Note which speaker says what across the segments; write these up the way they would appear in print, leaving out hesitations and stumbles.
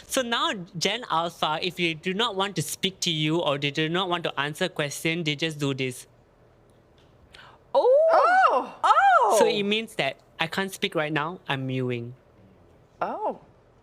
Speaker 1: So now Gen Alpha, if they do not want to speak to you or they do not want to answer a question, they just do this.
Speaker 2: Oh.
Speaker 1: So it means that I can't speak right now, I'm mewing.
Speaker 2: Oh.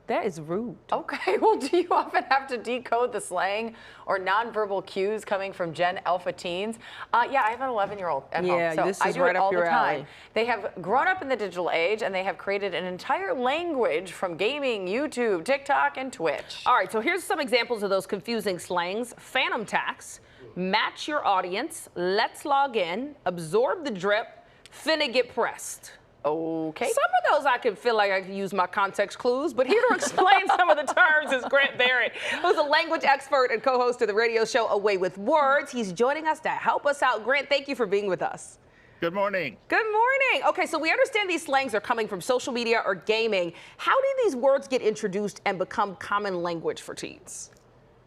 Speaker 3: That is rude.
Speaker 2: Okay, well, do you often have to decode the slang or nonverbal cues coming from Gen Alpha teens? Yeah, I have an 11-year-old at home, so
Speaker 3: this
Speaker 2: I
Speaker 3: is
Speaker 2: do
Speaker 3: right
Speaker 2: it
Speaker 3: up
Speaker 2: all the
Speaker 3: your
Speaker 2: time.
Speaker 3: alley.
Speaker 2: They have grown up in the digital age, and they have created an entire language from gaming, YouTube, TikTok, and Twitch.
Speaker 3: All right, so here's some examples of those confusing slangs. Phantom tax, match your audience, let's log in, absorb the drip, finna get pressed.
Speaker 2: Okay.
Speaker 3: Some of those I can feel like I can use my context clues, but here to explain some of the terms is Grant Barrett, who's a language expert and co-host of the radio show Away with Words. He's joining us to help us out. Grant, thank you for being with us.
Speaker 4: Good morning.
Speaker 3: Good morning. Okay, so we understand these slangs are coming from social media or gaming. How do these words get introduced and become common language for teens?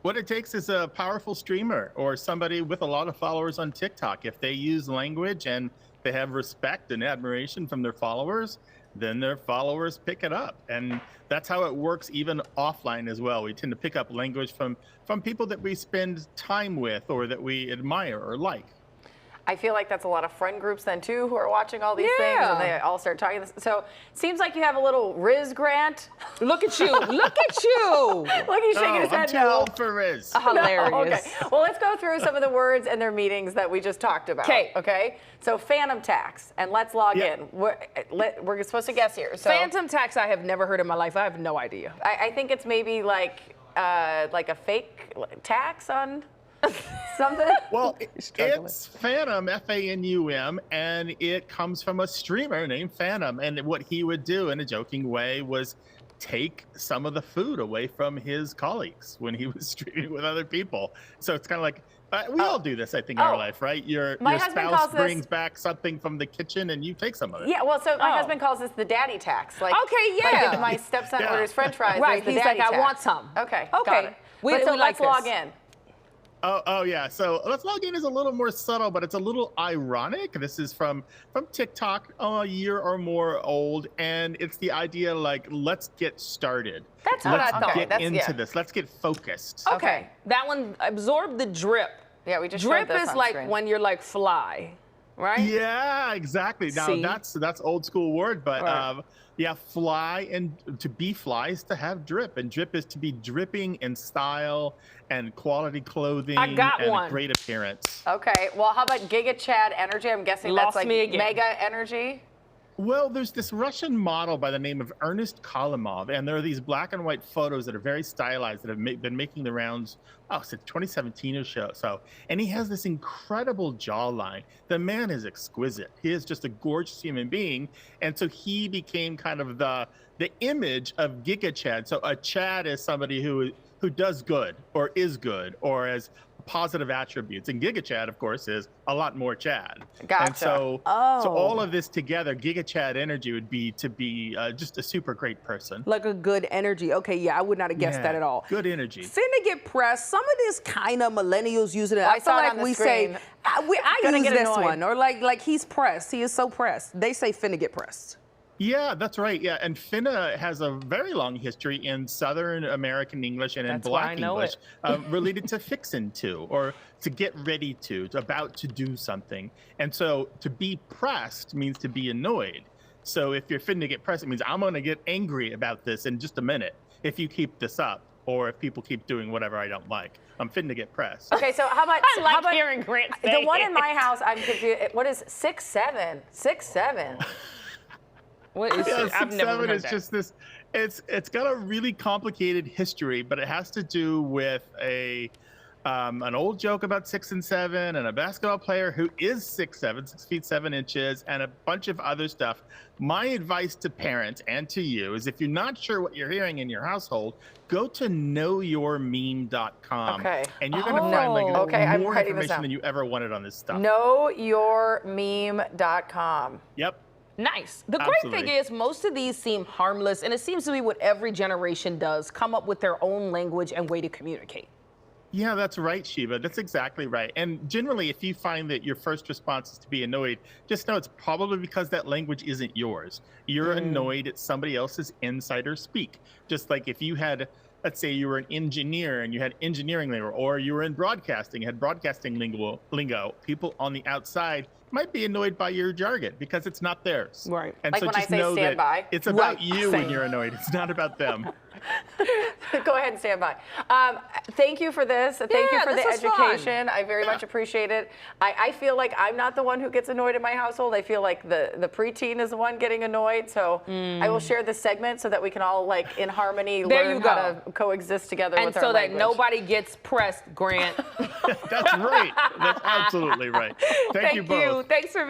Speaker 4: What it takes is a powerful streamer or somebody with a lot of followers on TikTok. If they use language and they have respect and admiration from their followers, then their followers pick it up. And that's how it works even offline as well. We tend to pick up language from people that we spend time with or that we admire or like.
Speaker 2: I feel like that's a lot of friend groups then too who are watching all these things and they all start talking. So it seems like you have a little Riz Grant.
Speaker 3: Look at you. Look at you.
Speaker 2: Look, he's shaking his head.
Speaker 4: I'm too old for Riz.
Speaker 3: Hilarious.
Speaker 2: No, okay. Well, let's go through some of the words and their meanings that we just talked about. Okay. So phantom tax and let's log in. We're supposed to guess here. So,
Speaker 3: Phantom tax I have never heard in my life. I have no idea.
Speaker 2: I think it's maybe like a fake tax on something?
Speaker 4: Well, it's Phantom, F-A-N-U-M, and it comes from a streamer named Phantom. And what he would do in a joking way was take some of the food away from his colleagues when he was streaming with other people. So it's kind of like, we all do this, I think, in our life, right? Your spouse brings back something from the kitchen and you take some of it.
Speaker 2: Yeah, well, so my husband calls this the daddy tax. Like,
Speaker 3: okay, yeah.
Speaker 2: Like my stepson orders French fries.
Speaker 3: Right, he's like, I want some.
Speaker 2: Okay,
Speaker 3: okay.
Speaker 2: got it. So let's log in.
Speaker 4: Oh yeah. So let's log in is a little more subtle, but it's a little ironic. This is from TikTok, a year or more old, and it's the idea like, let's get started.
Speaker 2: That's what I thought.
Speaker 4: Let's get into this. Let's get focused.
Speaker 3: Okay. That one, absorb the drip.
Speaker 2: Yeah, we just
Speaker 3: drip
Speaker 2: showed this
Speaker 3: is like
Speaker 2: screen.
Speaker 3: when you're like fly, right?
Speaker 4: Yeah, exactly. Now that's old school word, but yeah, fly, and to be fly is to have drip, and drip is to be dripping in style and quality clothing and a great appearance.
Speaker 2: Okay, well, how about Giga Chad energy? I'm guessing that's like mega energy.
Speaker 4: Well, there's this Russian model by the name of Ernest Kalimov, and there are these black and white photos that are very stylized that have been making the rounds, since 2017 or so. And he has this incredible jawline. The man is exquisite. He is just a gorgeous human being. And so he became kind of the image of Giga Chad. So a Chad is somebody who does good or is good or has positive attributes, and Giga Chad, of course, is a lot more Chad.
Speaker 2: Gotcha.
Speaker 4: And so all of this together, Giga Chad energy would be to be just a super great person.
Speaker 3: Like a good energy. Okay, yeah, I would not have guessed that at all.
Speaker 4: Good energy.
Speaker 3: Finna get pressed. Some of this kind of millennials using it.
Speaker 2: I
Speaker 3: feel
Speaker 2: saw it
Speaker 3: like
Speaker 2: on the
Speaker 3: we
Speaker 2: screen.
Speaker 3: say, I use this
Speaker 2: annoyed.
Speaker 3: one, or like he's pressed. He is so pressed. They say finna get pressed.
Speaker 4: Yeah, that's right. Yeah, and finna has a very long history in Southern American English and in Black English, related to fixin' to, or to get ready to, about to do something. And so to be pressed means to be annoyed. So if you're finna get pressed, it means I'm gonna get angry about this in just a minute if you keep this up, or if people keep doing whatever I don't like. I'm finna get pressed.
Speaker 2: Okay, so how about
Speaker 3: I like hearing Grant say
Speaker 2: the one in my house? I'm confused. What is 6'7"? 6'7".
Speaker 3: What is it? I've never heard
Speaker 4: is
Speaker 3: that.
Speaker 4: just this. It's got a really complicated history, but it has to do with an old joke about 6 and 7, and a basketball player who is 6'7", 6 feet 7 inches, and a bunch of other stuff. My advice to parents and to you is, if you're not sure what you're hearing in your household, go to knowyourmeme.com.
Speaker 2: Okay.
Speaker 4: And you're going to find like
Speaker 2: I'm
Speaker 4: more
Speaker 2: writing this
Speaker 4: information
Speaker 2: down.
Speaker 4: than you ever wanted on this stuff.
Speaker 2: Knowyourmeme.com.
Speaker 4: Yep.
Speaker 3: Nice. The great thing is most of these seem harmless, and it seems to be what every generation does, come up with their own language and way to communicate.
Speaker 4: Yeah, that's right, Shiva. That's exactly right. And generally, if you find that your first response is to be annoyed, just know it's probably because that language isn't yours. You're annoyed at somebody else's insider speak. Just like if you had, let's say you were an engineer and you had engineering lingo, or you were in broadcasting, had broadcasting lingo, people on the outside might be annoyed by your jargon because it's not theirs.
Speaker 3: Right.
Speaker 4: And
Speaker 2: Like
Speaker 4: so
Speaker 2: when I
Speaker 4: just
Speaker 2: say
Speaker 4: know
Speaker 2: stand
Speaker 4: that
Speaker 2: by.
Speaker 4: it's about
Speaker 3: Right,
Speaker 4: you
Speaker 3: same.
Speaker 4: when you're annoyed. It's not about them.
Speaker 2: Go ahead and stand by. Thank you for this. Thank you
Speaker 3: Yeah,
Speaker 2: for the
Speaker 3: this was fun.
Speaker 2: education. I very much appreciate it. I feel like I'm not the one who gets annoyed in my household. I feel like the preteen is the one getting annoyed. So I will share this segment so that we can all, like, in harmony,
Speaker 3: There
Speaker 2: learn
Speaker 3: you go.
Speaker 2: how to coexist together
Speaker 3: And
Speaker 2: with our
Speaker 3: so that
Speaker 2: language.
Speaker 3: nobody gets pressed, Grant.
Speaker 4: That's right. That's absolutely right. Thank you both.
Speaker 3: Thanks for being